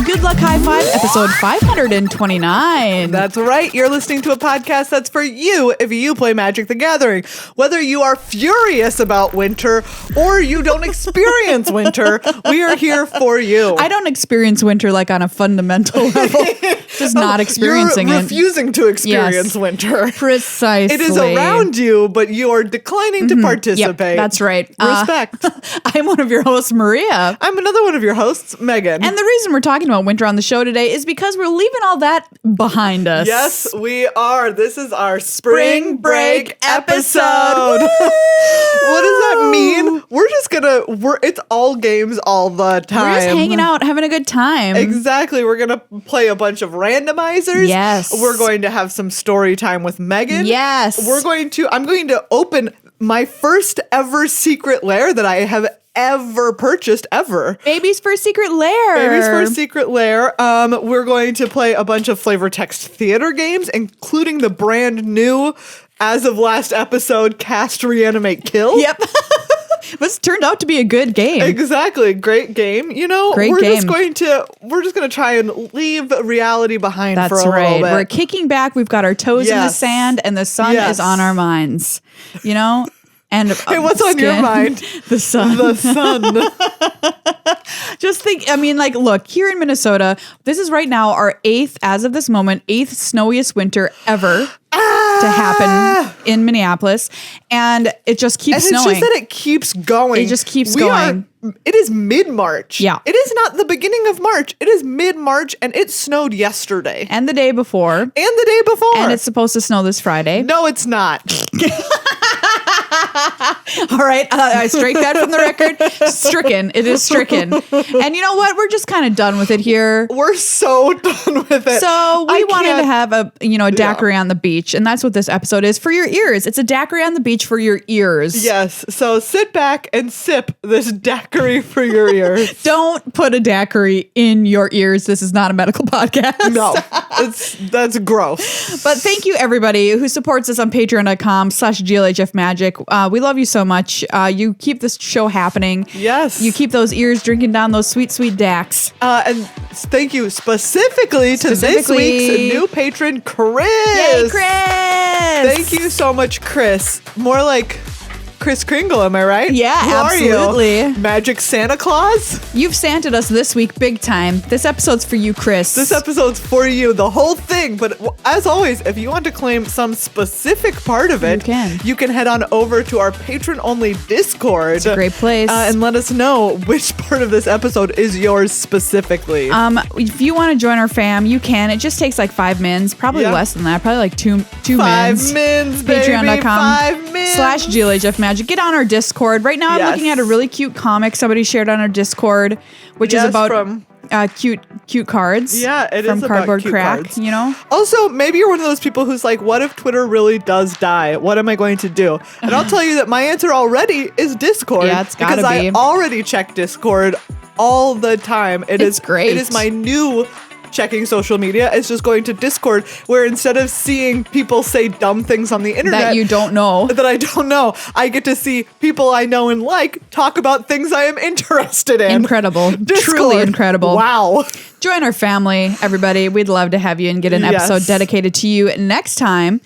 Good Luck High Five, episode 529. That's right. You're listening to a podcast that's for you if you play Magic the Gathering. Whether you are furious about winter or you don't experience winter, we are here for you. I don't experience winter like on a fundamental level. Just not experiencing You're it. refusing to experience winter. Precisely. It is around you, but you are declining to participate. Yep, that's right. Respect. I'm one of your hosts, Maria. I'm another one of your hosts, Megan. And the reason we're talking about winter on the show today is because we're leaving all that behind us. Yes, we are. This is our spring break episode. What does that mean? It's all games all the time. We're just hanging out, having a good time. Exactly. We're going to play a bunch of randomizers. Yes. We're going to have some story time with Megan. Yes. I'm going to open my first ever secret lair that I have ever purchased ever. Baby's first secret lair. Baby's first secret lair. We're going to play a bunch of flavor text theater games, including the brand new, as of last episode, Cast Reanimate Kill. Yep. This turned out to be a good game. Exactly. Great game. You know, Great we're game. just gonna try and leave reality behind That's for a little bit. We're kicking back. We've got our toes in the Yes. sand, and the sun Yes. is on our minds. You know? And Hey, what's on your mind? The sun. The sun. Just think, look, here in Minnesota, this is right now our as of this moment, 8th snowiest winter ever to happen in Minneapolis. And it just keeps And snowing. it's just that it keeps going. It just keeps going. It is mid-March. Yeah. It is not the beginning of March. It is mid-March, and it snowed yesterday. And the day before. And the day before. And it's supposed to snow this Friday. No, it's not. All right. I strike that from the record. Stricken. It is stricken. And you know what? We're just kind of done with it here. We're so done with it. So we wanted to have a daiquiri on the beach. And that's what this episode is for your ears. It's a daiquiri on the beach for your ears. Yes. So sit back and sip this daiquiri for your ears. Don't put a daiquiri in your ears. This is not a medical podcast. No, that's gross. But thank you everybody who supports us on patreon.com/GLHF Magic. We love you so much. You keep this show happening. Yes. You keep those ears drinking down those sweet, sweet daiks. And thank you specifically to this week's new patron, Chris. Yay, Chris! Thank you so much, Chris. More like Chris Kringle, am I right? Yeah, Who absolutely. Are you? Magic Santa Claus? You've Santed us this week big time. This episode's for you, Chris. This episode's for you, the whole thing. But as always, if you want to claim some specific part of it, you can head on over to our patron-only Discord. It's a great place. And let us know which part of this episode is yours specifically. If you want to join our fam, you can. It just takes like 5 mins, probably less than that, probably like two 5 mins. mins, baby. 5 mins. /GLHF Magic. Get on our Discord. Right now I'm looking at a really cute comic somebody shared on our Discord, which is about cute cards. Yeah, it from is Cardboard about cute Crack, cards. you know? Also, maybe you're one of those people who's like, what if Twitter really does die? What am I going to do? And I'll tell you that my answer already is Discord. Yeah, it's gotta because be. I already check Discord all the time. It's great. It is my new checking social media. It's just going to Discord, where instead of seeing people say dumb things on the internet That you don't know. that I don't know, I get to see people I know and like talk about things I am interested in. Incredible. Discord. Truly incredible. Wow. Join our family, everybody. We'd love to have you and get an episode dedicated to you next time.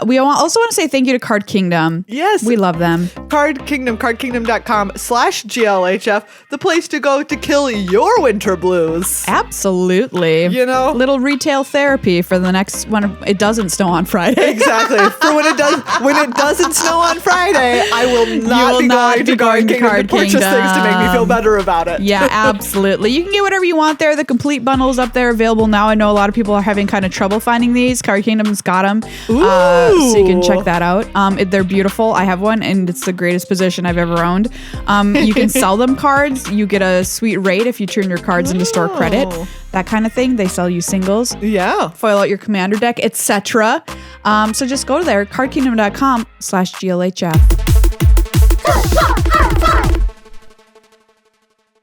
We also want to say thank you to Card Kingdom. Yes. We love them. Card Kingdom, cardkingdom.com/GLHF, the place to go to kill your winter blues. Absolutely. You know? Little retail therapy for the next when it doesn't snow on Friday. Exactly. For when it doesn't snow on Friday, I will not be going to Card Kingdom to purchase things to make me feel better about it. Yeah, absolutely. You can get whatever you want there. The complete bundles up there available now. I know a lot of people are having kind of trouble finding these. Card Kingdom's got them. So you can check that out. They're beautiful. I have one and it's the greatest position I've ever owned. You can sell them cards. You get a sweet rate if you turn your cards into store credit. That kind of thing. They sell you singles. Yeah. Foil out your commander deck, etc. So just go there, cardkingdom.com/GLHF.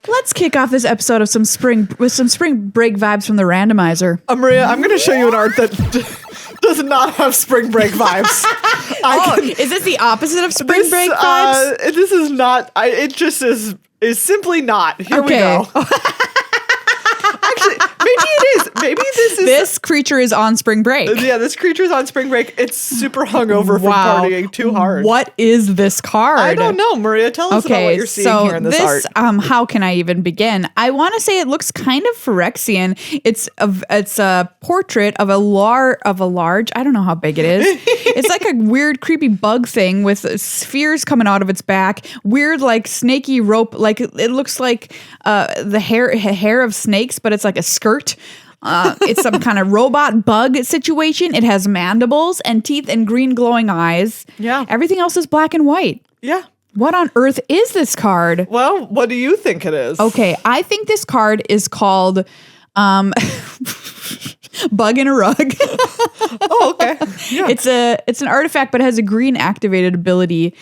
Let's kick off this episode of some spring break vibes from the Randomizer. Maria, I'm going to show you an art that does not have spring break vibes. Is this the opposite of spring break vibes? This is not. It just is simply not. Here we go. Actually, it is. Maybe This creature is on spring break. Yeah, this creature's on spring break. It's super hungover from partying too hard. What is this card? I don't know, Maria. Tell us about what you're seeing here in this art. How can I even begin? I want to say it looks kind of Phyrexian. It's a portrait of a large. I don't know how big it is. It's like a weird, creepy bug thing with spheres coming out of its back. Weird, like snaky rope. Like it looks like the hair of snakes, but it's like a skirt. It's some kind of robot bug situation. It has mandibles and teeth and green glowing eyes. Yeah. Everything else is black and white. Yeah. What on earth is this card? Well, what do you think it is? Okay, I think this card is called Bug in a Rug. Oh, okay. Yeah. It's an artifact, but it has a green activated ability.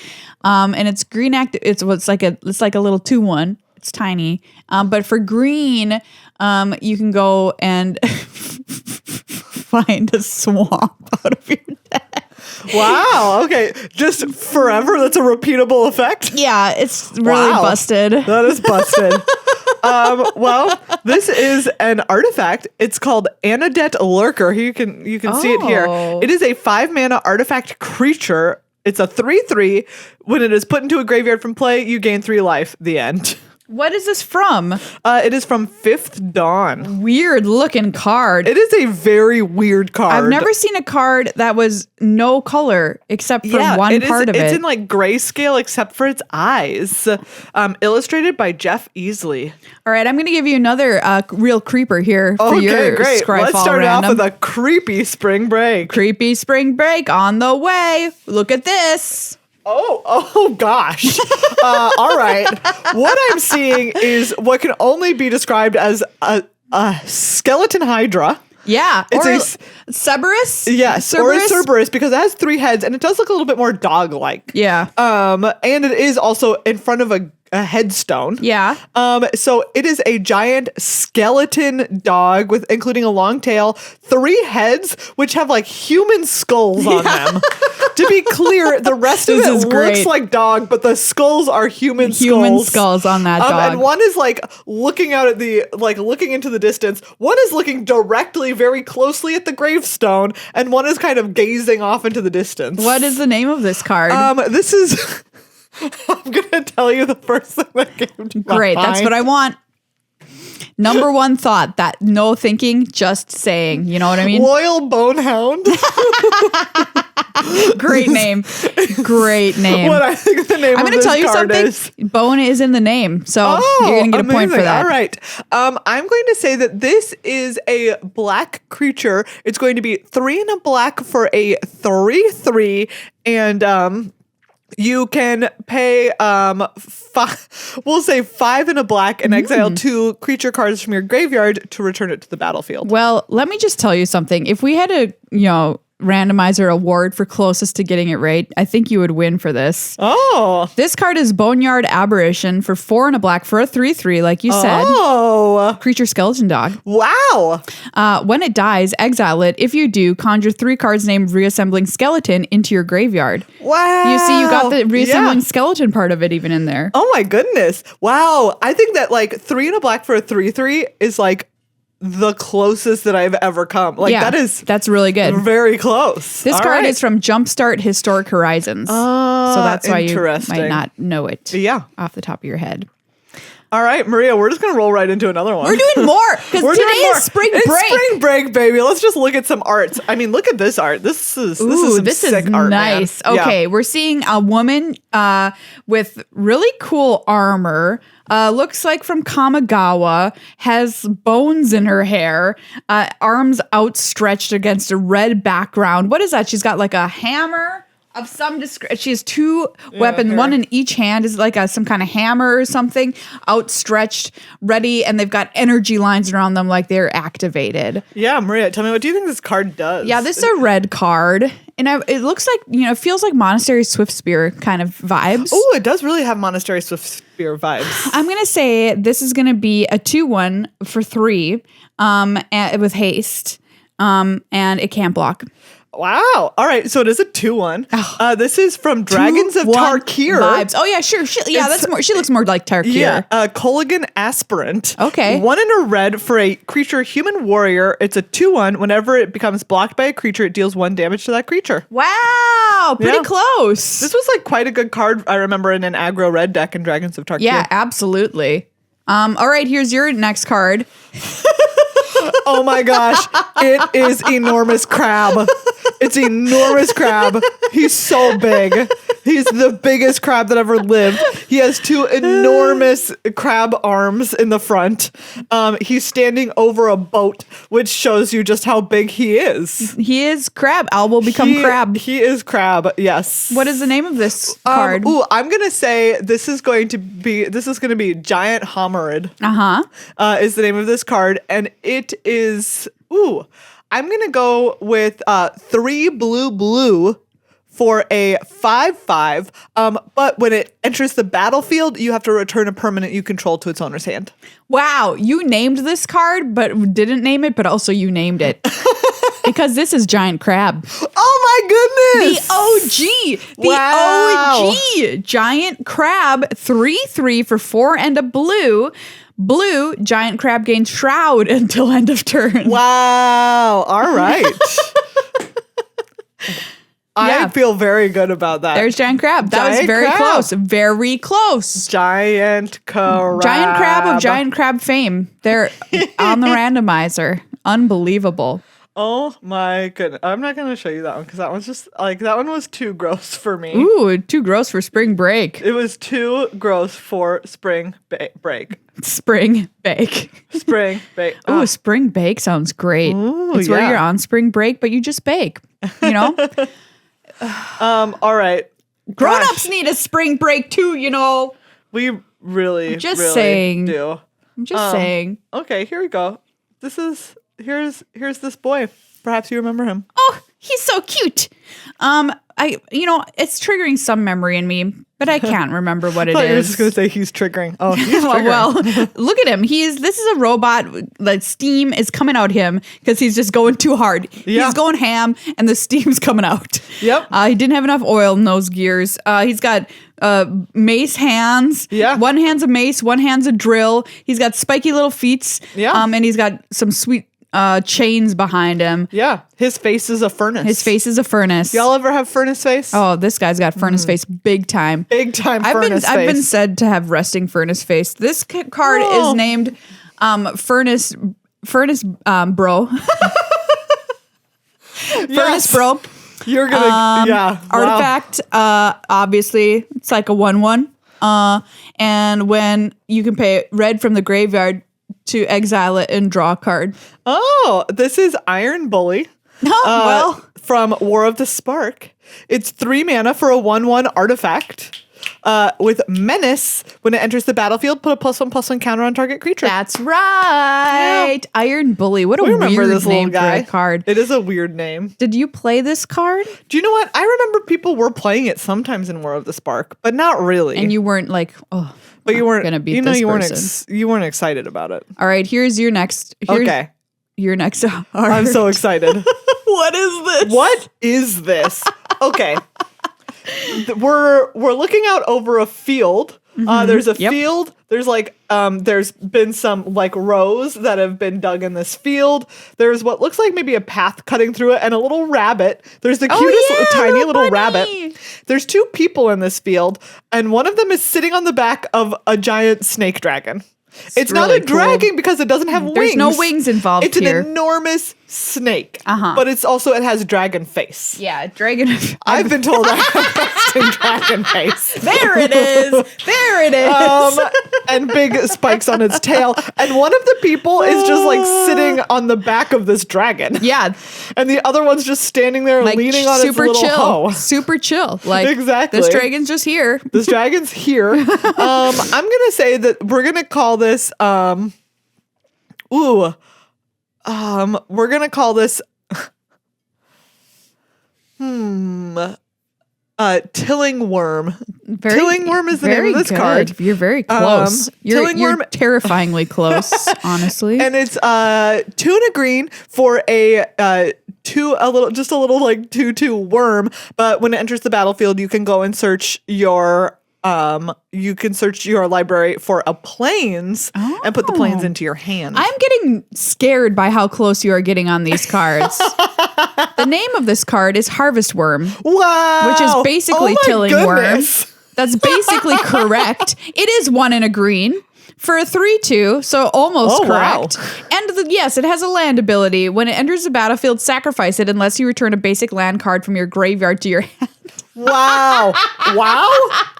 And it's green it's like a little 2/1. It's tiny. But for green, you can go and find a swamp out of your deck. Wow. Okay. Just forever. That's a repeatable effect. Yeah, it's really busted. That is busted. Well, this is an artifact. It's called Anadet Lurker. You can see it here. It is a 5-mana artifact creature. It's a 3/3. When it is put into a graveyard from play, you gain 3 life. The end. What is this from? It is from Fifth Dawn. Weird looking card. It is a very weird card. I've never seen a card that was no color except for one part of it. It's in like grayscale except for its eyes. Illustrated by Jeff Easley. All right, I'm going to give you another real creeper here for your great. Scryfall Let's start random. off with a creepy spring break. Creepy spring break on the way. Look at this. Oh gosh. All right. What I'm seeing is what can only be described as a skeleton hydra. Yeah. It's a Cerberus? Yes, Cerberus? or a Cerberus because it has 3 heads and it does look a little bit more dog-like. Yeah. And it is also in front of a headstone. Yeah. So it is a giant skeleton dog with including a long tail, 3 heads, which have like human skulls on them. To be clear, the rest of it looks like dog, but the skulls are human skulls. Human skulls on that dog. And one is like looking out at looking into the distance. One is looking directly, very closely at the gravestone, and one is kind of gazing off into the distance. What is the name of this card? This is. I'm gonna tell you the first thing that came to my Great, mind. that's what I want. Number one thought, that no thinking, just saying. You know what I mean? Loyal Bonehound. Great name. Great name. What I think the name I'm of going to this tell you card something. is. Bone is in the name, so you're going to get a point for that. All right. I'm going to say that this is a black creature. It's going to be 3 and a black for a 3/3, and you can pay we'll say 5 and a black and exile 2 creature cards from your graveyard to return it to the battlefield. Well, let me just tell you something. If we had a, randomizer award for closest to getting it right, I think you would win for this. Oh. This card is Boneyard Aberration for 4 and a black for a 3/3, like you said. Oh. Creature skeleton dog. Wow. When it dies, exile it. If you do, conjure 3 cards named Reassembling Skeleton into your graveyard. Wow. You see, you got the reassembling skeleton part of it even in there. Oh my goodness. Wow. I think that like 3 and a black for a 3/3 is like the closest that I've ever come. Like that's really good. Very close. This card is from Jumpstart Historic Horizons. So that's why you might not know it off the top of your head. All right, Maria, we're just going to roll right into another one. We're doing more because today is spring break. It's spring break, baby. Let's just look at some arts. I mean, look at this art. This is some sick art, nice. Man. Okay, we're seeing a woman with really cool armor. Looks like from Kamigawa, has bones in her hair, arms outstretched against a red background. What is that? She's got like a hammer of some description. She has 2 weapons, one in each hand is like some kind of hammer or something, outstretched, ready, and they've got energy lines around them like they're activated. Yeah, Maria, tell me, what do you think this card does? Yeah, this is a red card. And it looks like, it feels like Monastery Swiftspear kind of vibes. Oh, it does really have Monastery Swiftspear vibes. I'm going to say this is going to be a 2/1 for 3 with haste, and it can't block. Wow. All right. So it is a 2-1. This is from Dragons of 2-1 Tarkir. vibes. Oh yeah, sure. That's more. She looks more like Tarkir. Yeah. Colligan Aspirant. Okay. 1 in a red for a creature human warrior. It's a 2-1. Whenever it becomes blocked by a creature, it deals 1 damage to that creature. Wow. Pretty close. This was like quite a good card. I remember in an aggro red deck in Dragons of Tarkir. Yeah, absolutely. All right. Here's your next card. Oh my gosh. It is enormous crab. It's enormous crab. He's so big. He's the biggest crab that ever lived. He has 2 enormous crab arms in the front. He's standing over a boat, which shows you just how big he is. He is crab. Al will become crab. He is crab. Yes. What is the name of this card? I'm gonna say this is going to be Giant Hominid. Is the name of this card, and it is. I'm gonna go with 3 blue for a 5/5. But when it enters the battlefield, you have to return a permanent you control to its owner's hand. Wow, you named this card, but didn't name it, but also you named it. Because this is Giant Crab. Oh my goodness! The OG! Giant Crab, 3/3 for 4 and a blue. Blue, Giant Crab gains Shroud until end of turn. Wow. All right. I feel very good about that. There's Giant Crab. That was very close. Very close. Giant Crab. Giant Crab of Giant Crab fame. They're on the randomizer. Unbelievable. Oh my goodness. I'm not going to show you that one because that one's just like, that one was too gross for me. Ooh, too gross for spring break. It was too gross for spring break. Spring bake. Spring bake. Ooh, spring bake sounds great. Ooh, it's where you're on spring break, but you just bake, you know? All right. Grown-ups need a spring break too, you know? We really, just really saying. do. I'm just saying. Okay, here we go. Here's this boy. Perhaps you remember him. Oh, he's so cute. It's triggering some memory in me, but I can't remember what it is. You were just gonna say he's triggering. Oh, he's triggering. Well, look at him. This is a robot. Like steam is coming out him because he's just going too hard. Yeah. He's going ham, and the steam's coming out. Yep. He didn't have enough oil in those gears. He's got mace hands. Yeah. One hand's a mace, one hand's a drill. He's got spiky little feet. Yeah. And he's got some sweet chains behind him. Yeah. His face is a furnace. Y'all ever have furnace face? Oh, this guy's got furnace face big time. Big time furnace face. I've been said to have resting furnace face. This card is named Furnace Bro. Furnace Bro. You're gonna artifact. Obviously, it's like a 1/1. And when you can pay red from the graveyard to exile it and draw a card. Oh, this is Iron Bully. From War of the Spark. It's 3 mana for a 1/1 artifact. With Menace, when it enters the battlefield, put a +1/+1 counter on target creature. That's right. Yeah. Iron Bully. What a weird this name for a card. It is a weird name. Did you play this card? Do you know what? I remember people were playing it sometimes in War of the Spark, but not really. And you weren't like, oh, but you weren't gonna beat you weren't excited about it. All right, here's your next. Your next. I'm so excited. What is this? Okay. We're looking out over a field. There's a field. There's there's been some like rows that have been dug in this field. There's what looks like maybe a path cutting through it and a little rabbit. There's the cutest tiny little rabbit. There's 2 people in this field, and one of them is sitting on the back of a giant snake dragon. It's really not a dragon because it doesn't have wings. There's no wings involved here. It's an enormous snake. But it has dragon face. Yeah, dragon. I've been told I have dragon face. There it is. And big spikes on its tail. And one of the people is just like sitting on the back of this dragon. Yeah. And the other one's just standing there like, leaning on its little hoe. Super chill. Like exactly. This dragon's just here. This dragon's here. I'm gonna say that we're gonna call this we're gonna call this Tilling Worm. Tilling Worm is the name of this card. You're very close. You're terrifyingly close, honestly. And it's 2 and a green for a a little like 2/2 worm. But when it enters the battlefield, you can go and search your library for a planes and put the planes into your hand. I'm getting scared by how close you are getting on these cards. The name of this card is Harvest Worm. Wow. Which is basically tilling goodness. worm. That's basically correct. It is 1 and a green for a 3/2, so almost correct. Wow. And yes, it has a land ability. When it enters the battlefield, sacrifice it unless you return a basic land card from your graveyard to your hand. Wow.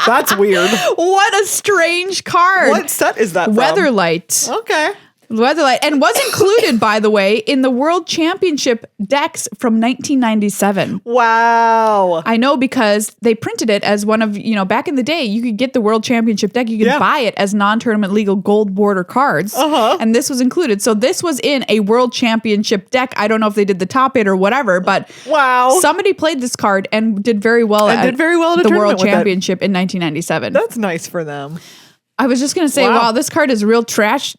That's weird. What a strange card. What set is that from? Weatherlight. Okay. Weatherlight, and was included, by the way, in the World Championship decks from 1997. Wow. I know because they printed it as one of, back in the day, you could get the World Championship deck. You could buy it as non-tournament legal gold border cards. And this was included. So this was in a World Championship deck. I don't know if they did the top 8 or whatever, but somebody played this card and did very well at the World Championship in 1997. That's nice for them. I was just going to say, wow, this card is a real trash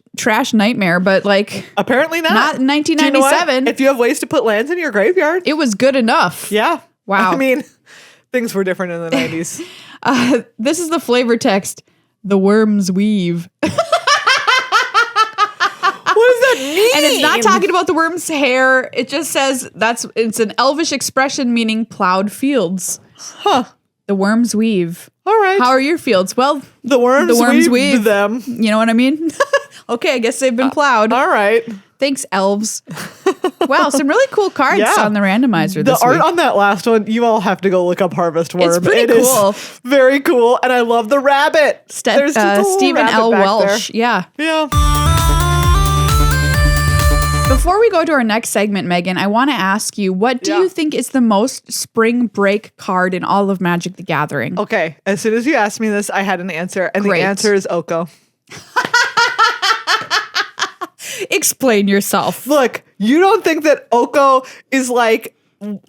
nightmare, but like... Apparently not. Not in 1997. If you have ways to put lands in your graveyard. It was good enough. Yeah. Wow. I mean, things were different in the 90s. This is the flavor text. The worms weave. What does that mean? And it's not talking about the worm's hair. It just says it's an elvish expression meaning plowed fields. Huh. The worms weave. All right. How are your fields? Well, the worms weave them. You know what I mean? Okay, I guess they've been plowed. All right. Thanks, elves. Wow, some really cool cards on the randomizer this week. The art week. on that last one, you all have to go look up Harvest Worm. It's pretty cool. Is very cool, and I love the rabbit. There's Stephen L. Welsh. Yeah. Before we go to our next segment, Megan, I want to ask you, what do you think is the most spring break card in all of Magic the Gathering? Okay, as soon as you asked me this, I had an answer, and the answer is Oko. Explain yourself. Look, you don't think that Oko is like...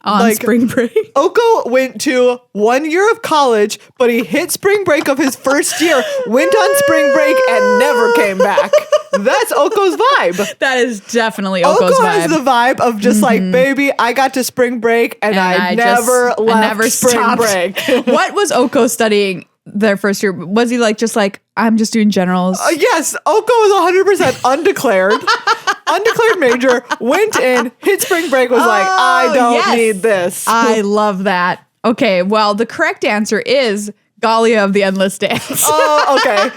On spring break? Oko went to 1 year of college, but he hit spring break of his first year, went on spring break, and never came back. That's Oko's vibe. That is definitely Oko's vibe. Oko has the vibe of just like, baby, I got to spring break, and I never left spring break. What was Oko studying their first year? Was he I'm just doing generals? Yes, Oko was 100% undeclared. Undeclared major, went in, hit spring break, was like, I don't need this. I love that. Okay, well, the correct answer is Galia of the Endless Dance. Oh, okay.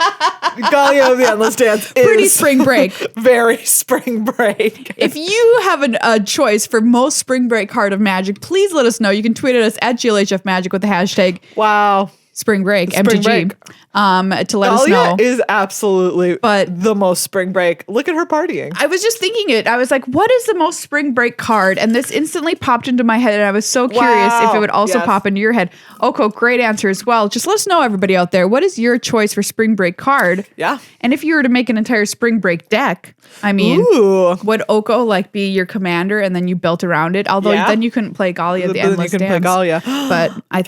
Galia of the Endless Dance is... pretty spring break. Very spring break. If you have a choice for most spring break card of Magic, please let us know. You can tweet at us at GLHF Magic with the hashtag... Wow. Spring break, MTG, to let us know. Galia is absolutely the most spring break. Look at her partying. I was just thinking it. I was like, what is the most spring break card? And this instantly popped into my head, and I was so curious if it would also pop into your head. Oko, great answer as well. Just let us know, everybody out there, what is your choice for spring break card? Yeah. And if you were to make an entire spring break deck, I mean, would Oko be your commander and then you built around it? Although then you couldn't play Galia of the Endless Dance. Play Galia. But I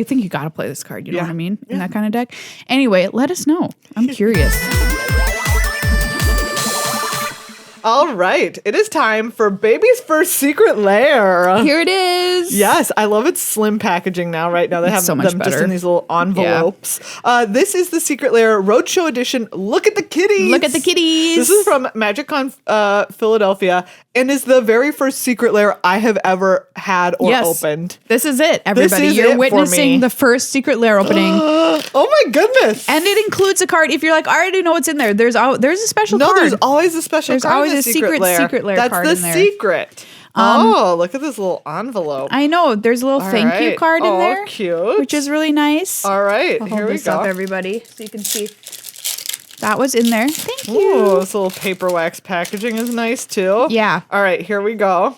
think you got to play this card. You know what I mean? In that kind of deck. Anyway, let us know. I'm curious. All right. It is time for Baby's first secret lair. Here it is. Yes. I love its slim packaging now. Right now they have so much them better. just in these little envelopes. Yeah. This is the secret lair Roadshow edition. Look at the kitties. Look at the kitties. This is from MagicCon Philadelphia and is the very first secret lair I have ever had or opened. This is it, everybody. You're witnessing the first secret lair opening. Oh my goodness. And it includes a card. If you're like, I already know what's in there, there's a special card. No, there's always a special card. There's always a secret lair That's card the in there. secret. Look at this little envelope. I know. There's a little thank you card in there. Oh, cute. Which is really nice. All right. I'll here hold we this go. up, everybody, so you can see. That was in there. Thank you. Ooh, this little paper wax packaging is nice too. Yeah. All right, here we go.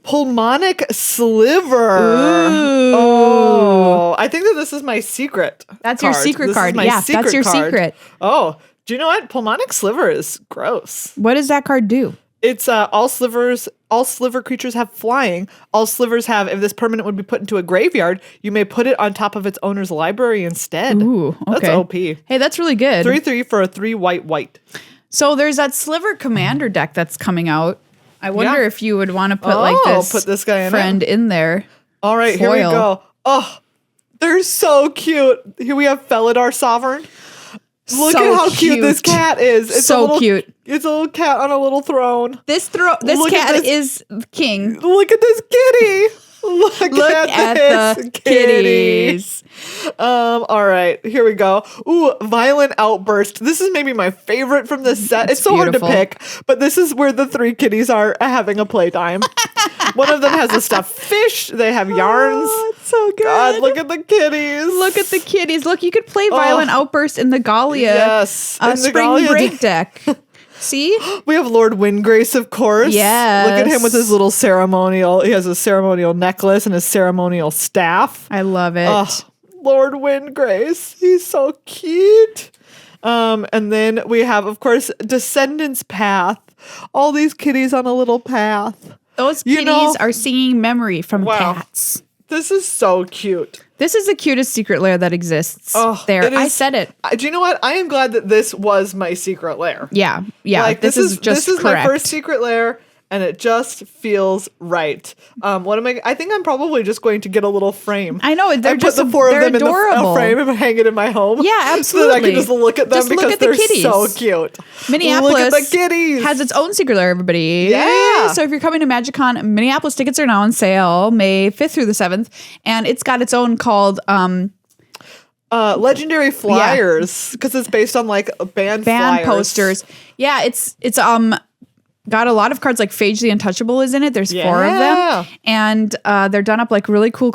Pulmonic sliver. Ooh. Oh, I think that this is my secret. That's your secret card. Yeah, that's your secret. Oh, do you know what? Pulmonic sliver is gross. What does that card do? It's all sliver creatures have flying. All slivers have, if this permanent would be put into a graveyard, you may put it on top of its owner's library instead. Ooh, okay. That's OP. Hey, that's really good. 3/3 for a 3 white. So there's that Sliver Commander deck that's coming out. I wonder Yeah. if you would want to put put this guy in friend in there. All right, here we Foil. go. Oh, they're so cute. Here we have Felidar Sovereign. Look So at how cute this cat is. It's So a little, cute. It's a little cat on a little throne. This Look at cat this. is king. Look at this kitty. Look at this the kitty. kitties. All right, here we go. Ooh, Violent Outburst. This is maybe my favorite from this set. It's so beautiful. hard to pick, but this is where the 3 kitties are having a playtime. One of them has a stuffed fish. They have yarns. Oh, it's so good. God, look at the kitties. Look at the kitties. Look, you could play Violent Outburst in the Galia Yes, in the Spring Galia Break deck. See? We have Lord Windgrace, of course. Yes. Look at him with his little ceremonial. He has a ceremonial necklace and his ceremonial staff. I love it. Oh, Lord Windgrace. He's so cute. And then we have, of course, Descendants Path. All these kitties on a little path. Those you kitties know- are singing memory from Wow. cats. This is so cute. This is the cutest secret lair that exists. Oh, there. it I is- said it. Do you know what? I am glad that this was my secret lair. Yeah. Yeah. Like this is just this is correct. my first secret lair, and it just feels right. What am I think I'm probably just going to get a little frame. I know, they're and just- put the 4 of they're them in adorable. a frame and hang it in my home. Yeah, So that I can absolutely. just look at them Just look because at the they're kitties. so cute. Minneapolis Look at the kitties. has its own secret lair, everybody. Yeah. So if you're coming to MagicCon, Minneapolis tickets are now on sale May 5th through the 7th. And it's got its own called Legendary Flyers, because it's based on like band flyers. posters. Yeah, it's got a lot of cards like Phage the Untouchable is in it. There's 4 of Yeah. them. And they're done up like really cool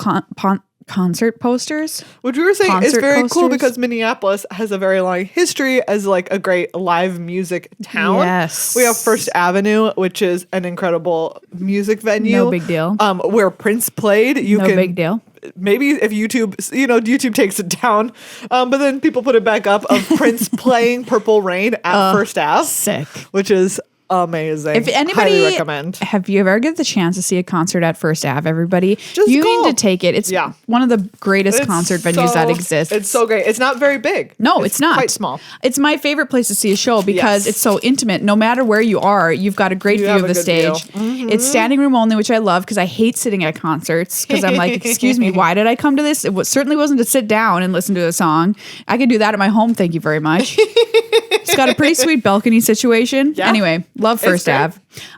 concert posters. Which we were saying is Concert very cool posters. because Minneapolis has a very long history as like a great live music town. Yes. We have First Avenue, which is an incredible music venue. No big deal. Where Prince played. You No can big deal. Maybe if YouTube takes it down, but then people put it back up of Prince playing Purple Rain at First Ave, Sick. which is amazing. If anybody, highly recommend. have you ever get the chance to see a concert at First Ave? Everybody, Just you go. need to take it. It's Yeah. one of the greatest It's concert venues that exists. It's so great. It's not very big. No, it's not. Quite small. It's my favorite place to see a show because Yes. it's so intimate. No matter where you are, you've got a great You view have of a the good view. stage. It's standing room only, which I love because I hate sitting at concerts because I'm like, excuse me, why did I come to this? Certainly wasn't to sit down and listen to a song. I could do that at my home. Thank you very much. It's got a pretty sweet balcony situation. Yeah. Anyway, love First great.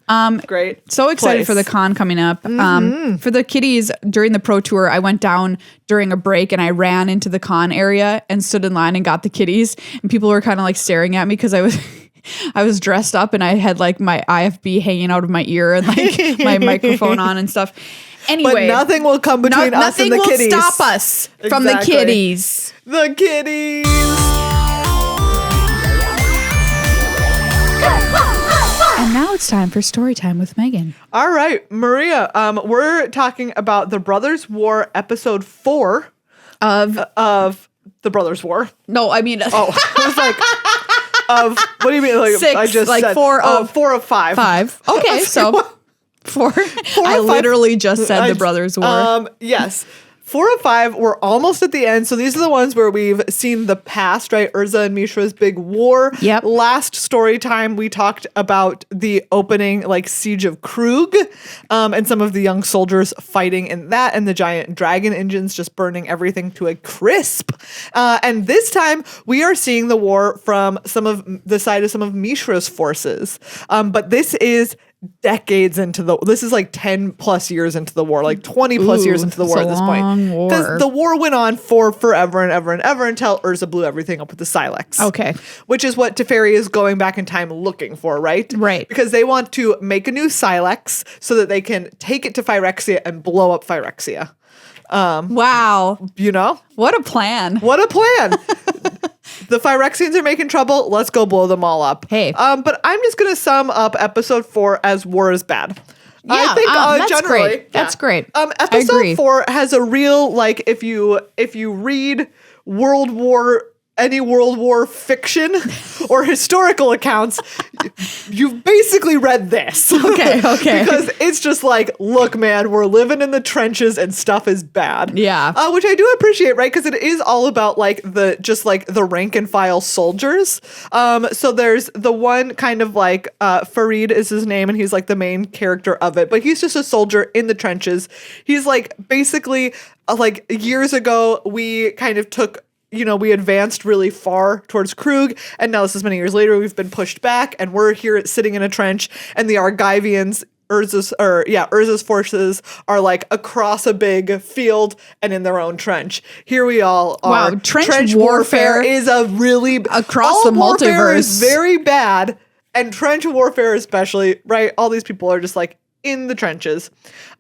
Ave. Great. So excited for the place. con coming up. For the kitties during the pro tour, I went down during a break and I ran into the con area and stood in line and got the kitties. And people were kind of like staring at me because I was I was dressed up and I had like my IFB hanging out of my ear and like my microphone on and stuff. Anyway, But nothing will come between us nothing and the will kitties. stop us from the Exactly. kitties. The kitties. And now it's time for story time with Megan. All right, Maria. We're talking about the Brothers War episode 4 Of the Brothers War. no, I mean Oh, I was like, of what do you mean? Like 6, I just like said, 4 of 4 of 5. 5. Okay, so 4. I of 5. literally just said the Brothers War. Yes. 4 of 5, we're almost at the end. So these are the ones where we've seen the past, right? Urza and Mishra's big war. Yep. Last story time, we talked about the opening, like Siege of Krug, and some of the young soldiers fighting in that, and the giant dragon engines just burning everything to a crisp. And this time, we are seeing the war from the side of some of Mishra's forces. But this is decades into this is like 10 plus years into the war, like 20 plus years into the war it's at a this point. long war. Because the war went on for forever and ever and ever until Urza blew everything up with the Silex. Okay. Which is what Teferi is going back in time looking for, right? Right. Because they want to make a new Silex so that they can take it to Phyrexia and blow up Phyrexia. Wow. You know? What a plan. What a plan. The Phyrexians are making trouble. Let's go blow them all up. Hey. But I'm just going to sum up episode 4 as war is bad. Yeah, I think that's generally. great. That's great. I Episode agree. 4 has a real, like, if you read World War any World War fiction or historical accounts, you've basically read this. Okay. Because it's just like, look, man, we're living in the trenches and stuff is bad. Yeah. Which I do appreciate, right? Because it is all about like the rank and file soldiers. So there's the one kind of like Farid is his name, and he's like the main character of it, but he's just a soldier in the trenches. He's like basically like years ago we kind of took, we advanced really far towards Krug, and now this is many years later, we've been pushed back, and we're here sitting in a trench, and the Argivians, Urza's forces are like across a big field and in their own trench. Here we all are. Wow, trench warfare is a really across the warfare multiverse is very bad, and trench warfare especially, right? All these people are just like in the trenches.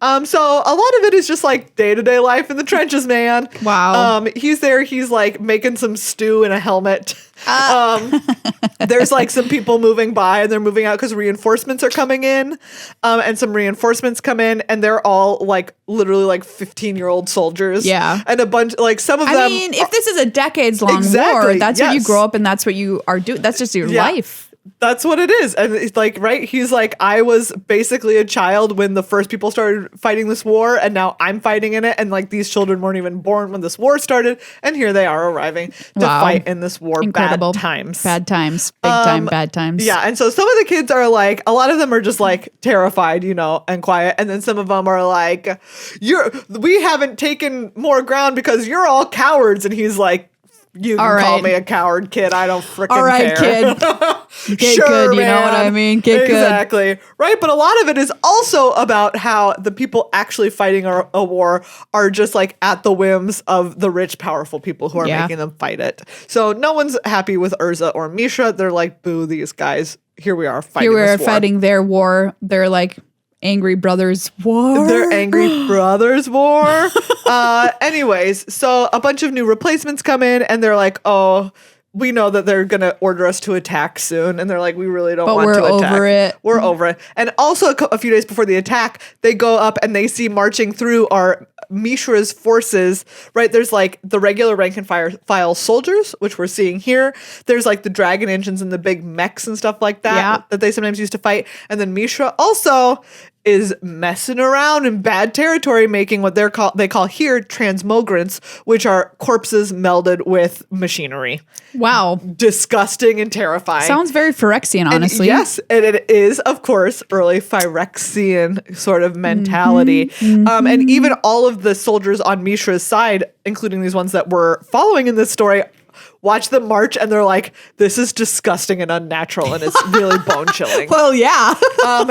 So a lot of it is just like day-to-day life in the trenches, man. Wow. He's there, he's like making some stew in a helmet. There's like some people moving by, and they're moving out because reinforcements are coming in. And some reinforcements come in, and they're all like literally like 15-year-old soldiers. Yeah. And a bunch, like some of them. I mean, if this is a decades-long war, that's what you grow up and that's what you are doing. That's just your life. That's what it is. And it's like, right? He's like, I was basically a child when the first people started fighting this war, and now I'm fighting in it. And like these children weren't even born when this war started, and here they are arriving to fight in this war. Incredible. Bad times. Bad times. Big time bad times. Yeah. And so some of the kids are like, a lot of them are just like terrified, and quiet. And then some of them are like, we haven't taken more ground because you're all cowards. And he's like, you can call me a coward, kid. I don't frickin' all right, care. Kid. Get good, you know what I mean? Get good. Exactly. Right? But a lot of it is also about how the people actually fighting a war are just like at the whims of the rich, powerful people who are making them fight it. So no one's happy with Urza or Misha. They're like, boo, these guys. Here we are fighting this war. Fighting their war. They're like angry brothers war. Their angry brothers war. Anyways, so a bunch of new replacements come in, and they're like, oh, we know that they're going to order us to attack soon. And they're like, we really don't want to attack. But we're over it. We're over it. And also a few days before the attack, they go up and they see marching through our Mishra's forces, right? There's like the regular rank and file soldiers, which we're seeing here. There's like the dragon engines and the big mechs and stuff like that that they sometimes used to fight. And then Mishra also is messing around in bad territory, making what they call here transmogrants, which are corpses melded with machinery. Wow. Disgusting and terrifying. Sounds very Phyrexian, honestly. And yes, and it is, of course, early Phyrexian sort of mentality. And even all of the soldiers on Mishra's side, including these ones that we're following in this story, watch them march, and they're like, this is disgusting and unnatural, and it's really bone-chilling. Well, yeah.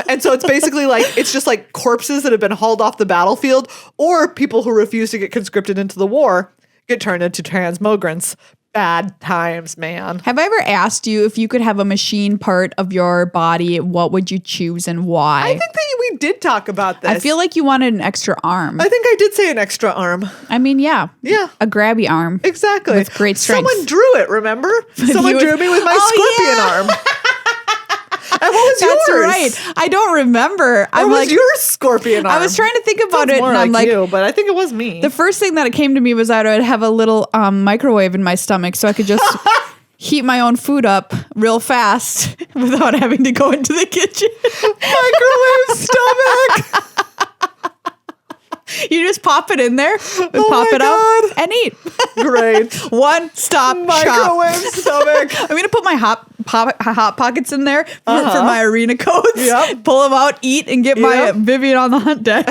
And so it's basically like, it's just like corpses that have been hauled off the battlefield, or people who refuse to get conscripted into the war get turned into transmogrants. Bad times, man. Have I ever asked you if you could have a machine part of your body, what would you choose and why? I think that we did talk about this. I feel like you wanted an extra arm. I think I did say an extra arm. I mean, yeah. Yeah. A grabby arm. Exactly. With great strength. Someone drew it, remember? Someone drew me with my scorpion arm. And what was yours? That's right. I don't remember. What was your scorpion arm? I was trying to think about it, more and I'm like, you, but I think it was me. The first thing that came to me was that I would have a little microwave in my stomach, so I could just heat my own food up real fast without having to go into the kitchen. Microwave stomach. You just pop it in there, pop it out, and eat. Great. One stop Microwave stomach. I'm gonna put my hot pockets in there for my arena codes. Yep. Pull them out, eat, and get my Vivian on the hunt deck.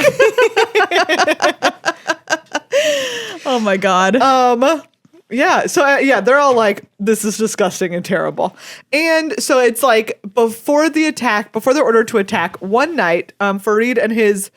Oh my god. Yeah. So they're all like, this is disgusting and terrible. And so it's like before they're ordered to attack, one night, Farid and his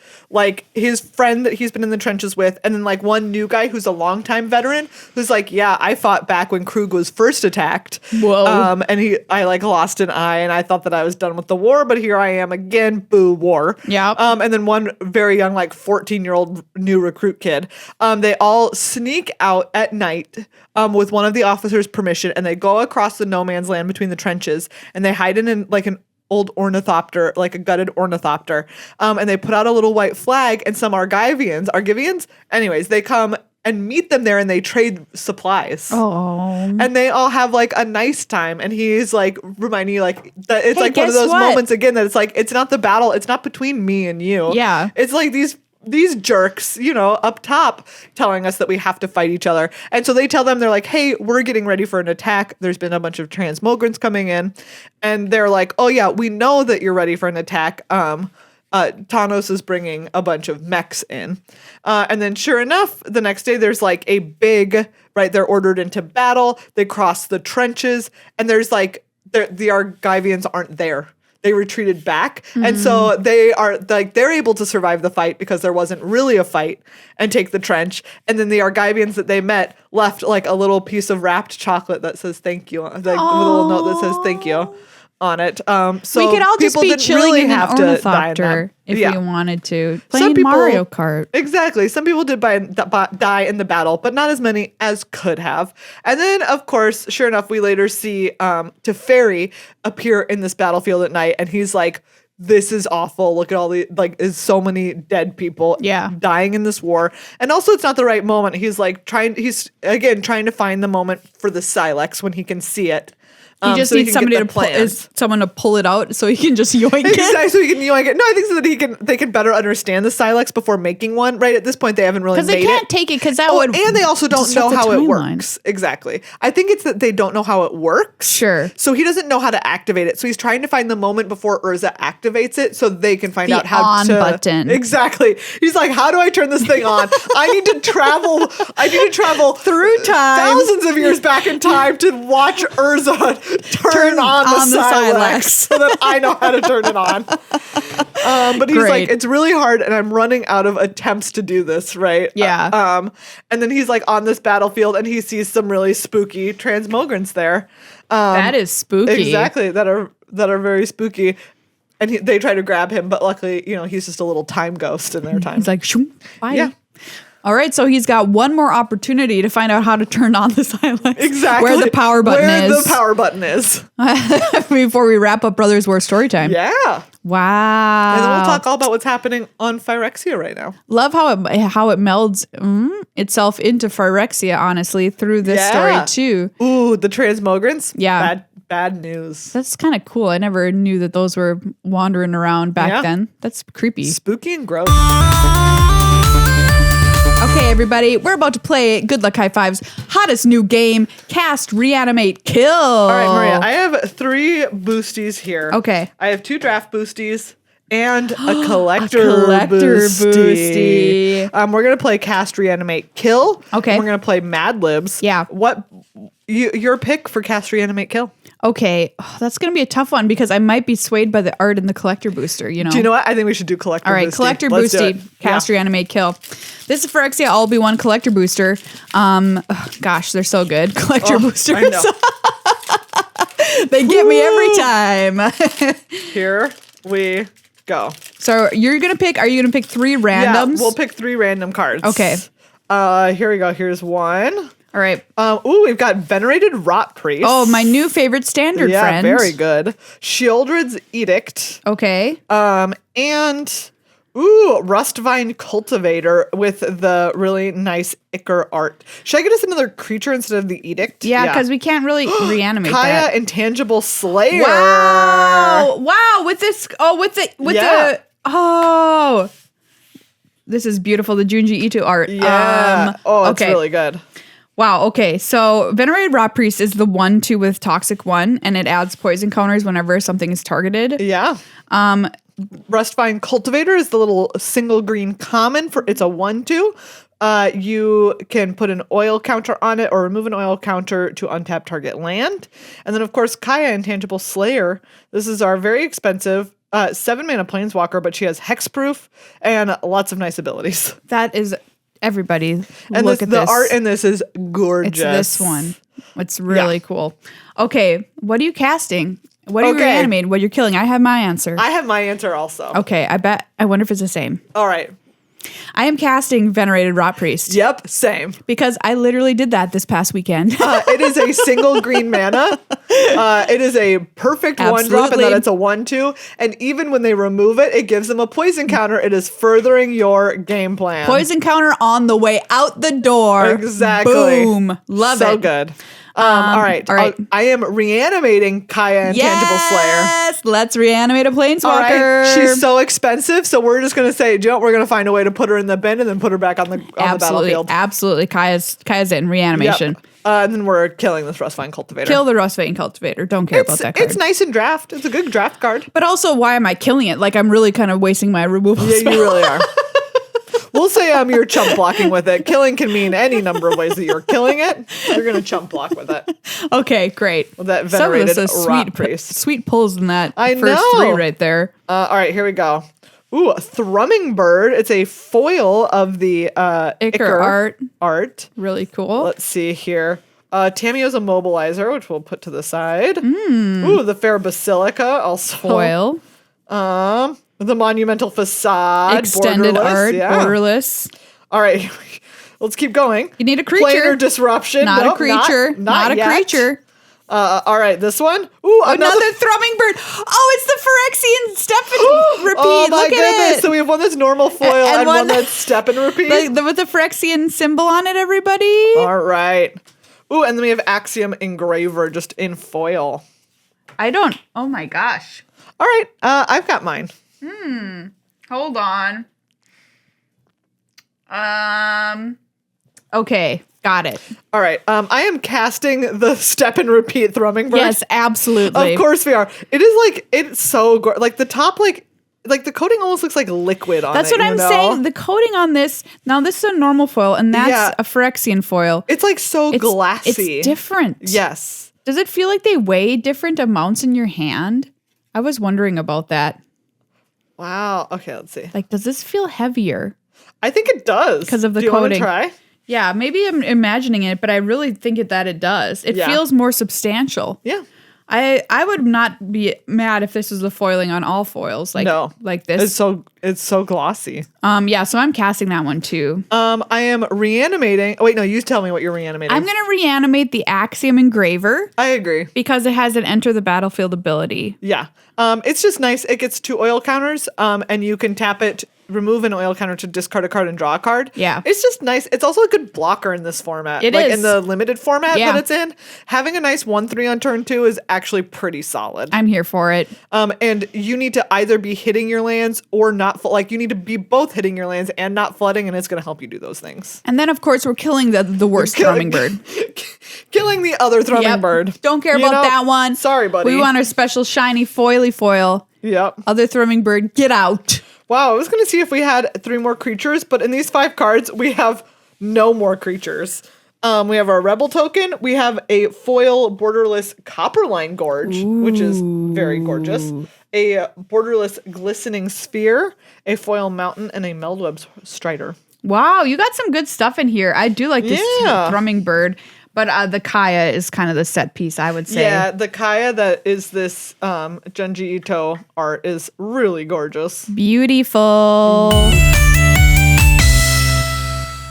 friend that he's been in the trenches with, and then like one new guy who's a longtime veteran who's like, yeah, I fought back when Krug was first attacked. Whoa. And I like lost an eye, and I thought that I was done with the war, but here I am again. Boo, war. Yeah. And then one very young, like 14-year-old new recruit kid. They all sneak out at night with one of the officers' permission, and they go across the no man's land between the trenches, and they hide in like an old ornithopter, like a gutted ornithopter. And they put out a little white flag, and some Argivians, anyways, they come and meet them there, and they trade supplies. Oh. And they all have like a nice time, and he's like reminding you like that it's Hey, like one of guess those what? moments again that it's like it's not the battle, it's not between me and you. Yeah. It's like these jerks, up top telling us that we have to fight each other. And so they tell them, they're like, hey, we're getting ready for an attack. There's been a bunch of transmogrants coming in. And they're like, oh yeah, we know that you're ready for an attack. Thanos is bringing a bunch of mechs in. And then sure enough, the next day there's like a big, right, they're ordered into battle. They cross the trenches, and there's like, the Argivians aren't there. They retreated back. And so they are like, they're able to survive the fight because there wasn't really a fight and take the trench. And then the Argivians that they met left like a little piece of wrapped chocolate that says thank you. Like a little note that says thank you on it. So We could all just people be didn't chilling really in an have to die in ornithopter them. if Yeah. we wanted to. Some Playing people- Mario Kart. Exactly. Some people did die in the battle, but not as many as could have. And then, of course, sure enough, we later see Teferi appear in this battlefield at night, and he's like, this is awful. Look at all the, like, is so many dead people dying in this war. And also, it's not the right moment. He's like he's again trying to find the moment for the Silex when he can see it. He just so needs can get somebody the to someone to pull it out so he can just yoink it. Exactly, so he can yoink it. No, I think so that they can better understand the Silex before making one. Right at this point, they haven't really made Because they can't take it because that would. and they also don't know disrupt the how it timeline. works. Exactly. I think it's that they don't know how it works. Sure. So he doesn't know how to activate it. So he's trying to find the moment before Urza activates it so they can find The out how on to button. Exactly. He's like, how do I turn this thing on? I need to travel through time, thousands of years back in time to watch Urza turn on the Silex so that I know how to turn it on. But he's Great. like, it's really hard and I'm running out of attempts to do this, right? Yeah. And then he's like on this battlefield and he sees some really spooky transmogrants there. That is spooky. Exactly. That are very spooky. And they try to grab him, but luckily, he's just a little time ghost in their time. He's like, shoom, bye. Yeah. All right, so he's got one more opportunity to find out how to turn on the Silex. Exactly. Where the power button is. Before we wrap up Brothers War Storytime. Yeah. Wow. And then we'll talk all about what's happening on Phyrexia right now. Love how it melds itself into Phyrexia, honestly, through this story too. Ooh, the transmogrants? Yeah. Bad news. That's kind of cool. I never knew that those were wandering around back then. That's creepy. Spooky and gross. Okay, everybody, we're about to play Good Luck High Five's hottest new game, Cast, Reanimate, Kill. All right, Maria, I have 3 boosties here. Okay. I have 2 draft boosties and a collector, boosty. We're going to play Cast, Reanimate, Kill. Okay. And we're going to play MadLibs. Yeah. Your pick for Cast, Reanimate, Kill? Okay, that's going to be a tough one because I might be swayed by the art and the collector booster, Do you know what? I think we should do collector boosty. All right, collector Let's do boosty, it. Cast, Reanimate, Kill. This is Phyrexia All-Be-One collector booster. Gosh, they're so good. Collector boosters. I know. They get me every time. Here we go. So are you going to pick 3 randoms? Yeah, we'll pick 3 random cards. Okay. Here we go. Here's one. All right. We've got Venerated Rot Priest. Oh, my new favorite standard friend. Yeah, very good. Shieldred's Edict. Okay. And Rustvine Cultivator with the really nice ichor art. Should I get us another creature instead of the Edict? Yeah, because we can't really reanimate Kaya that. Intangible Slayer. Wow. With this, this is beautiful. The Junji Ito art. Yeah. It's really good. Wow. Okay. So Venerated Rot Priest is the 1/2 with Toxic 1, and it adds poison counters whenever something is targeted. Yeah. Rustvine Cultivator is the little single green common it's a 1/2. You can put an oil counter on it or remove an oil counter to untap target land. And then of course Kaya Intangible Slayer. This is our very expensive 7-mana planeswalker, but she has hexproof and lots of nice abilities. That is everybody. And look at the this. art in this is gorgeous. It's this one. It's really cool. Okay, what are you casting? What are you reanimating? What you're killing? I have my answer. I have my answer also. Okay, I wonder if it's the same. All right. I am casting Venerated Rot Priest. Yep, same. Because I literally did that this past weekend. It is a single green mana. It is a perfect one drop, and then it's a 1/2. And even when they remove it, it gives them a poison counter. It is furthering your game plan. Poison counter on the way out the door. Exactly. Boom. Love it. So good. All right. I am reanimating Kaya and Tangible Slayer. Yes, let's reanimate a planeswalker. All right. She's so expensive, so we're just gonna say, Joe, we're gonna find a way to put her in the bin and then put her back on the battlefield. Absolutely. Kaya's in reanimation. Yep. And then we're killing this Rustvine Cultivator. Kill the Rustvine Cultivator. Don't care about that card. It's nice in draft. It's a good draft card. But also, why am I killing it? Like, I'm really kind of wasting my removal spell. Yeah, you really are. We'll say you're chump blocking with it. Killing can mean any number of ways that you're killing it. You're going to chump block with it. Okay, great. With that Venerated Rot Priest. Sweet pulls in that I first know. 3 right there. All right, here we go. Ooh, a Thrumming Bird. It's a foil of the Ichor art. Really cool. Let's see here. Tamiyo's Immobilizer, which we'll put to the side. Ooh, the Fair Basilica, also. Foil. The Monumental Facade. Extended borderless. art. Yeah. Borderless. All right. Let's keep going. You need a creature. Planar Disruption. Not Nope, a creature. Not a yet. creature. All right, this one. Ooh, Another Thrumming Bird. Oh, it's the Phyrexian step and repeat. Oh my Look goodness. at it. So we have one that's normal foil and one that's step and repeat. With the Phyrexian symbol on it, everybody. All right. Ooh, and then we have Axiom Engraver just in foil. Oh my gosh. All right, I've got mine. Hold on. Okay, got it. All right, I am casting the step and repeat Thrumming Bird. Yes, absolutely. Of course we are. It is like, it's so like the top, like the coating almost looks like liquid on it. That's what I'm saying. The coating on this, now this is a normal foil, and that's a Phyrexian foil. It's like so glassy. It's different. Yes. Does it feel like they weigh different amounts in your hand? I was wondering about that. Wow. Okay, let's see. Like, does this feel heavier? I think it does. Because of the coating. coating. Do you want to try? Yeah, maybe I'm imagining it, but I really think that it does. It feels more substantial. Yeah. I would not be mad if this was the foiling on all foils like this. It's so glossy. Yeah, so I'm casting that one too. I am reanimating. Oh wait, no, you tell me what you're reanimating. I'm gonna reanimate the Axiom Engraver. I agree. Because it has an enter the battlefield ability. Yeah. It's just nice. It gets 2 oil counters, and you can tap it, remove an oil counter to discard a card and draw a card. Yeah. It's just nice. It's also a good blocker in this format. It like is. in the limited format that it's in. Having a nice 1/3 on turn 2 is actually pretty solid. I'm here for it. And you need to either be hitting your lands or not. Like you need to be both hitting your lands and not flooding, and it's going to help you do those things. And then of course we're killing the worst Thrumming Bird. Killing the other Thrumming Bird. Don't care about that one. Sorry, buddy. We want our special shiny foily foil. Yep. Other Thrumming Bird, get out. Wow, I was going to see if we had 3 more creatures, but in these 5 cards, we have no more creatures. We have our Rebel token. We have a foil borderless Copperline Gorge, which is very gorgeous. A borderless Glistening Sphere, a foil Mountain, and a Meldweb Strider. Wow, you got some good stuff in here. I do like this Thrumming Bird. But the Kaya is kind of the set piece, I would say. Yeah, the Kaya that is this Junji Ito art is really gorgeous. Beautiful.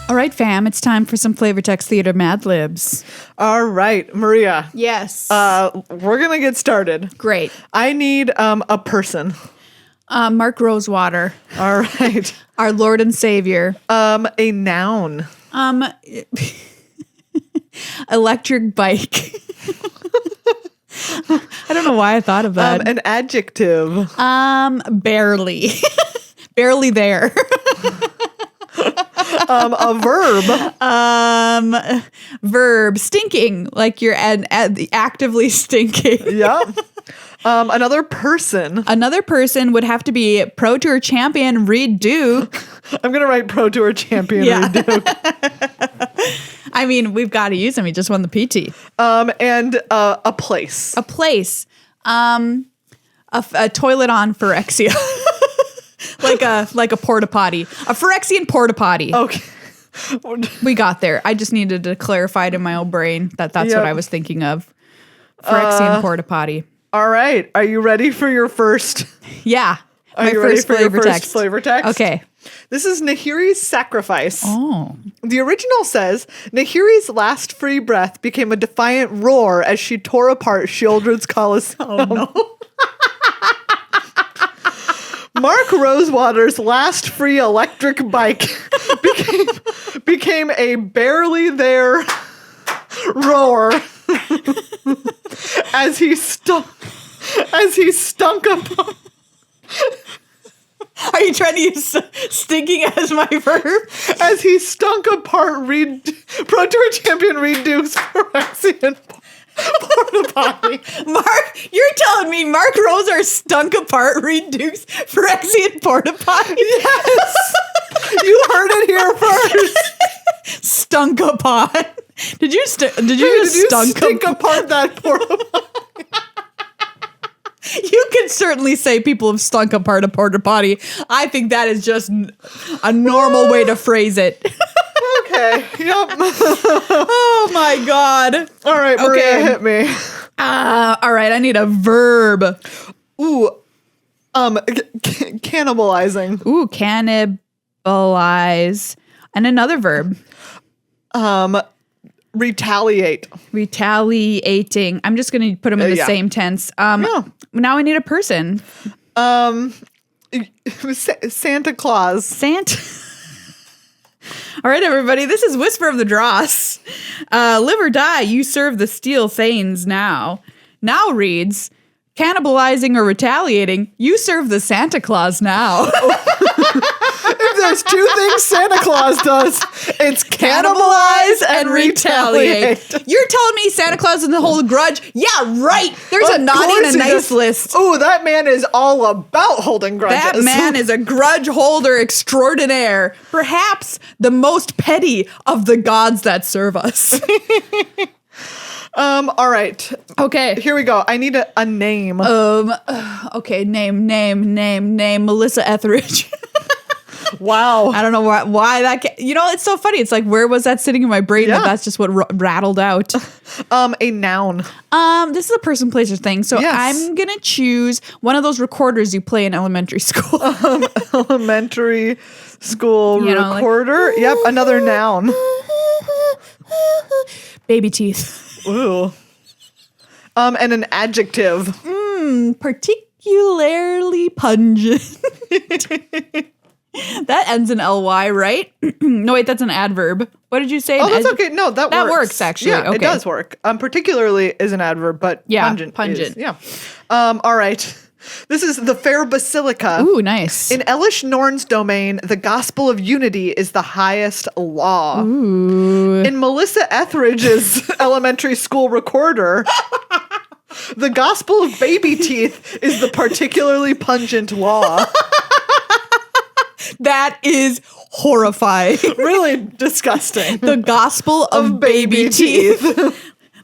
All right, fam, it's time for some Flavor Text Theater MadLibs. All right, Maria. Yes. We're going to get started. Great. I need a person. Mark Rosewater. All right. Our Lord and Savior. A noun. Electric bike. I don't know why I thought of that. An adjective. Barely. Barely there. A verb. Verb. Stinking. Like you're actively stinking. Yep. Another person. Another person would have to be Pro Tour champion Reed Duke. I'm going to write Pro Tour champion Reed Duke. I mean, we've got to use him. He just won the PT. And a place. A place. A toilet on Phyrexia. like a porta potty. A Phyrexian porta potty. Okay. We got there. I just needed to clarify it in my own brain that's what I was thinking of. Phyrexian porta potty. All right. Are you ready for your first? Yeah. Are you ready for your first flavor text? Okay. This is Nahiri's sacrifice. Oh. The original says, Nahiri's last free breath became a defiant roar as she tore apart Shieldred's Coliseum. Oh, no. Mark Rosewater's last free electric bike became a barely there roar as he stunk up. Are you trying to use stinking as my verb? As he stunk apart Pro Tour champion Reed Dukes Phyrexian porta potty. Mark, you're telling me Mark Roser stunk apart Reed Dukes Phyrexian porta potty? Yes, you heard it here first. Stunk apart. Did you stink apart that porta potty? You can certainly say people have stunk apart a porta potty. I think that is just a normal way to phrase it. Okay. Yep. Oh my God. All right, Maria, hit me. All right, I need a verb. Ooh. Cannibalizing. Ooh, cannibalize. And another verb. Retaliate. Retaliating. I'm just going to put them in the same tense. Now I need a person. Santa Claus. Santa. All right, everybody. This is Whisper of the Dross. Live or die, you serve the steel thanes now. Now reads, cannibalizing or retaliating, you serve the Santa Claus now. If there's two things Santa Claus does, it's cannibalize and retaliate. You're telling me Santa Claus doesn't hold a grudge? Yeah, right. There's a naughty and a nice list. Ooh, that man is all about holding grudges. That man is a grudge holder extraordinaire. Perhaps the most petty of the gods that serve us. All right. Okay. Here we go. I need a name. Okay, name. Melissa Etheridge. Wow. I don't know why that. It's so funny. It's like, where was that sitting in my brain? That's just what rattled out. A noun. This is a person, place, or thing. So I'm gonna choose one of those recorders you play in elementary school. Elementary school recorder. Yep. Another noun. Baby teeth. Ooh. And an adjective. Particularly pungent. That ends in ly, right? No, wait, that's an adverb. What did you say? Oh, that's okay. No, that works. That works, actually. Yeah, okay. It does work. Particularly is an adverb, but pungent. Is, all right. This is the Fair Basilica. Ooh, nice. In Elish Norn's domain, the gospel of unity is the highest law. Ooh. In Melissa Etheridge's elementary school recorder, the gospel of baby teeth is the particularly pungent law. That is horrifying. Really disgusting. The gospel of baby teeth.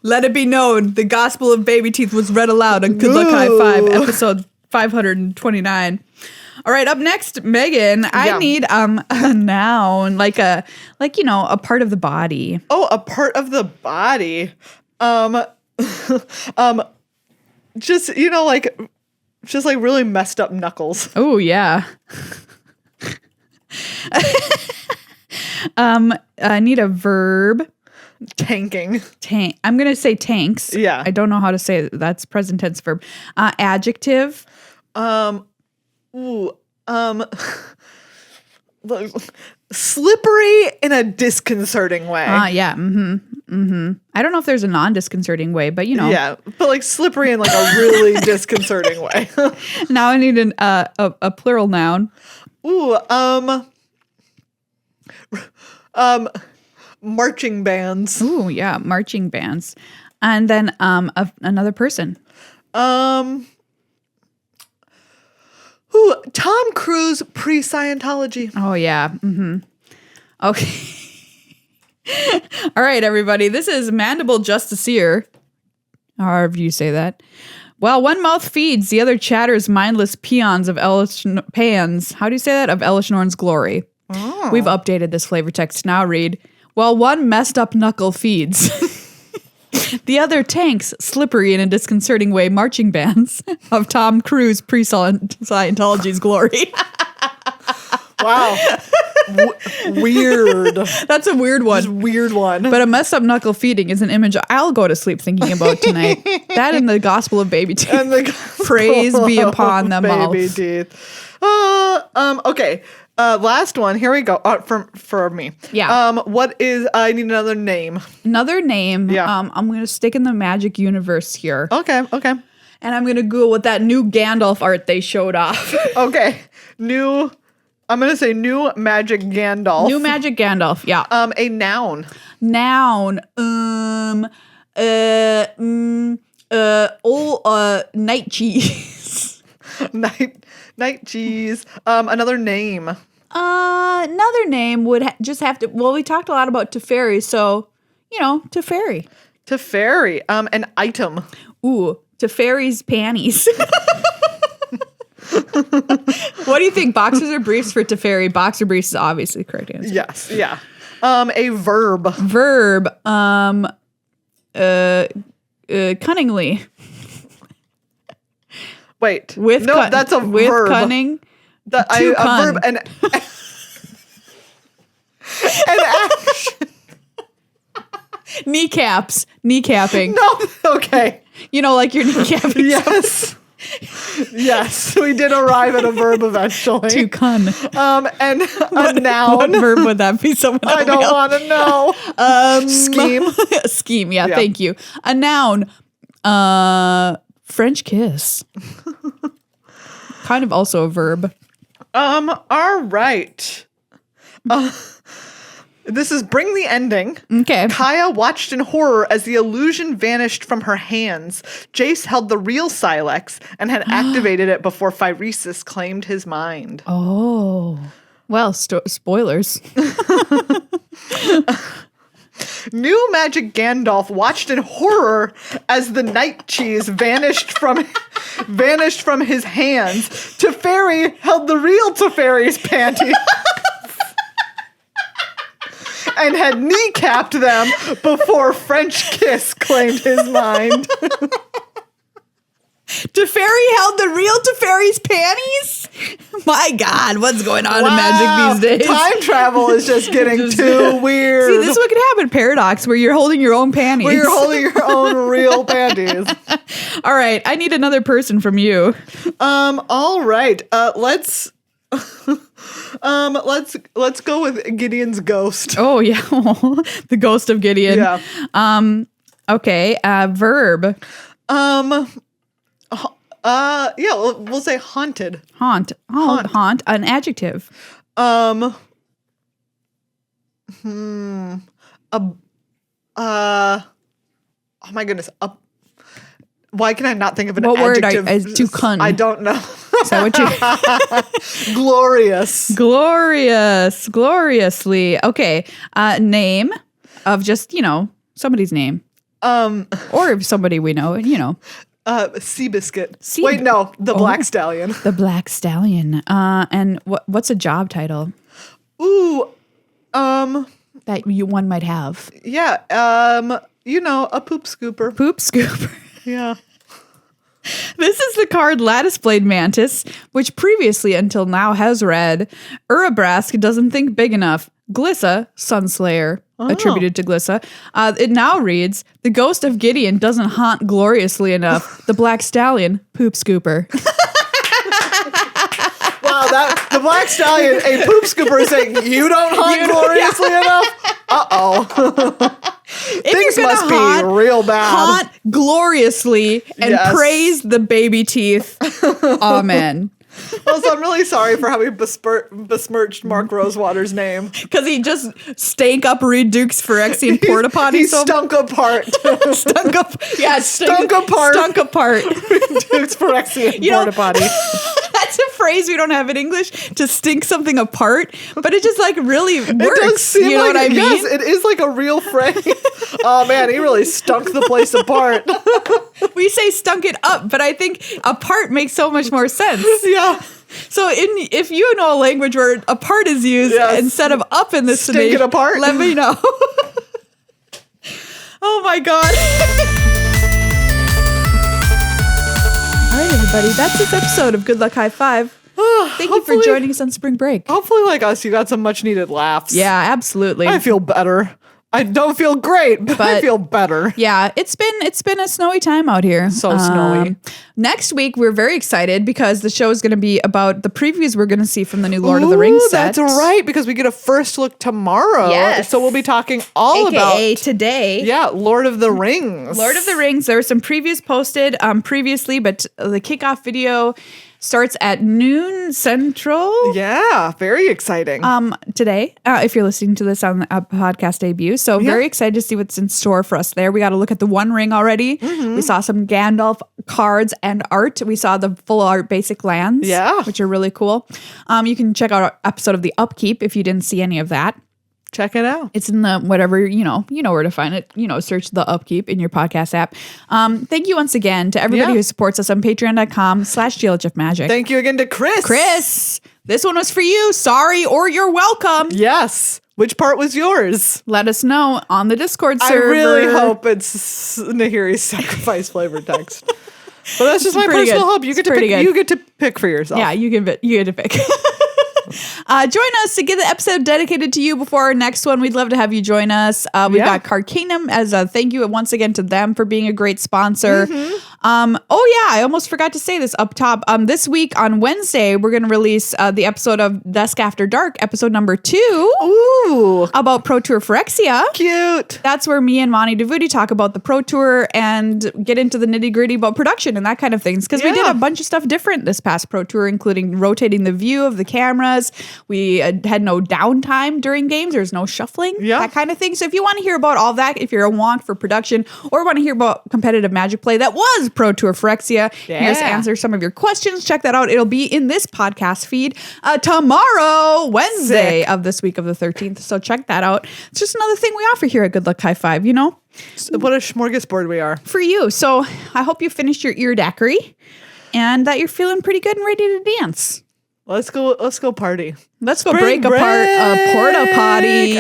Let it be known, the gospel of baby teeth was read aloud on Good Luck High Five, episode 529. All right, up next, Megan. I need a noun, like a part of the body. Oh, a part of the body. Just really messed up knuckles. Oh yeah. I need a verb. Tanking. I'm gonna say tanks. Yeah. I don't know how to say it. That's present tense verb. Adjective. Slippery in a disconcerting way. Yeah. I don't know if there's a non-disconcerting way, but Yeah, but like slippery in like a really disconcerting way. Now I need a plural noun. Ooh, marching bands. Ooh, yeah, marching bands. And then another person. Ooh, Tom Cruise pre-Scientology. Oh, yeah. Okay. All right, everybody. This is Mandible Justiciar. However you say that. While one mouth feeds, the other chatters mindless peons of pans. How do you say that? Of Elish Norn's glory. Oh. We've updated this flavor text. Now read. While one messed up knuckle feeds, the other tanks, slippery in a disconcerting way, marching bands of Tom Cruise pre-Scientology's glory. Wow. Weird. That's a weird one. Just weird one. But a messed up knuckle feeding is an image I'll go to sleep thinking about tonight. That and the gospel of baby teeth. And the Praise be upon them all. baby teeth. Okay. Last one. Here we go. For me. Yeah. What is? I need another name. Another name. Yeah. I'm gonna stick in the magic universe here. Okay. And I'm gonna Google what that new Gandalf art they showed off. Okay. I'm gonna say new magic Gandalf. New magic Gandalf. Yeah. A noun. Noun. Night cheese. Night cheese. Another name. Another name would just have to. Well, we talked a lot about Teferi, so Teferi. Teferi. An item. Ooh, Teferi's panties. What do you think? Boxers or briefs for Teferi? Boxer briefs is obviously the correct answer. Yes. Yeah. A verb. Verb. Cunningly. Wait. That's a with verb. Cunning. A verb and an action. Kneecaps. Kneecapping. No. Okay. Like you're kneecapping. Yes. Yes. We did arrive at a verb eventually. To cun. And a noun. What verb would that be? Someone I don't want to know. Scheme. Scheme. Yeah. Thank you. A noun. French kiss. Kind of also a verb. All right. This is bring the ending. Okay. Kaya watched in horror as the illusion vanished from her hands. Jace held the real Silex and had activated it before Phyresis claimed his mind. Oh. Well, spoilers. New magic Gandalf watched in horror as the night cheese vanished from his hands. Teferi held the real Teferi's panties and had kneecapped them before French kiss claimed his mind. Teferi held the real Teferi's panties? My God, what's going on in magic these days? Time travel is just getting too weird. See, this is what could happen, Paradox, where you're holding your own panties. Where you're holding your own real panties. All right, I need another person from you. All right. Let's go with Gideon's ghost. Oh yeah, the ghost of Gideon. Yeah. Okay. Verb. Yeah, we'll say haunted. Haunt. Oh, haunt. An adjective. Oh my goodness. Why can I not think of an adjective? What word? To cun. I don't know. Is that what you? Glorious. Glorious. Gloriously. Okay. Name of just, somebody's name. Or somebody we know, Seabiscuit. Wait, no, the Black Stallion. The Black Stallion. And what's a job title? Ooh, that one might have. Yeah, a poop scooper. Poop scooper. Yeah. This is the card Lattice Blade Mantis, which previously until now has read, Urabrask doesn't think big enough. Glissa, Sunslayer, attributed to Glissa. It now reads, the ghost of Gideon doesn't haunt gloriously enough. The Black Stallion, poop scooper. Wow, the Black Stallion, a poop scooper is saying, you don't haunt gloriously enough? Uh-oh. Things must be real bad. Haunt gloriously and praise the baby teeth. Amen. Well, so I'm really sorry for how we besmirched Mark Rosewater's name. Because he just stank up Reed Duke's Phyrexian porta potty. He stunk apart. Stunk up. Yeah, stunk apart. Stunk apart. Reed Duke's Phyrexian porta potty. That's a phrase we don't have in English, to stink something apart, but it just really works. It does seem you know what I mean? Yes, it is like a real phrase. Oh man, he really stunk the place apart. We say stunk it up, but I think apart makes so much more sense. Yeah. So if you know a language where apart is used instead of up in this stink it apart, let me know. Oh my God. All right, everybody. That's this episode of Good Luck High Five. thank you for joining us on spring break. Hopefully, like us, you got some much needed laughs. Yeah, absolutely. I feel better. I don't feel great, but I feel better. Yeah, it's been a snowy time out here. So snowy. Next week, we're very excited because the show is going to be about the previews we're going to see from the new Lord of the Rings set. That's right, because we get a first look tomorrow. Yes. So we'll be talking all AKA about today. Yeah, Lord of the Rings. Lord of the Rings. There were some previews posted previously, but the kickoff video starts at noon Central. Yeah, very exciting. Today, if you're listening to this on a podcast debut. So very excited to see what's in store for us there. We got to look at the One Ring already. We saw some Gandalf cards and art. We saw the full art basic lands, which are really cool. You can check out our episode of The Upkeep if you didn't see any of that. Check it out. It's in the whatever, you know where to find it. Search The Upkeep in your podcast app. Thank you once again to everybody who supports us on patreon.com/GLHF Magic. Thank you again to Chris. Chris, this one was for you. Sorry, or you're welcome. Yes. Which part was yours? Let us know on the Discord server. I really hope it's Nahiri's sacrifice flavored text. But that's just my personal hope. You get to pick. You get to pick for yourself. Yeah, you get to pick. Join us to get the episode dedicated to you before our next one. We'd love to have you join us. We've got Card Kingdom as a thank you once again to them for being a great sponsor. I almost forgot to say this up top. This week on Wednesday, we're going to release the episode of Dusk After Dark, episode number 2. Ooh. About Pro Tour Phyrexia. Cute. That's where me and Monty DeVuti talk about the Pro Tour and get into the nitty gritty about production and that kind of things. Because we did a bunch of stuff different this past Pro Tour, including rotating the view of the cameras. We had no downtime during games. There's no shuffling, that kind of thing. So if you want to hear about all that, if you're a wonk for production or want to hear about competitive Magic play that was Pro Tour Phyrexia, here's to answer some of your questions. Check that out. It'll be in this podcast feed tomorrow, Wednesday of this week of the 13th. So check that out. It's just another thing we offer here at Good Luck High Five, What a smorgasbord we are. For you. So I hope you finished your ear daiquiri and that you're feeling pretty good and ready to dance. Let's go party. Let's go break apart a porta potty.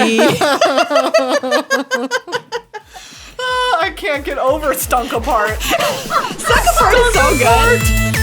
I can't get over stunk apart. Stunk apart is so good.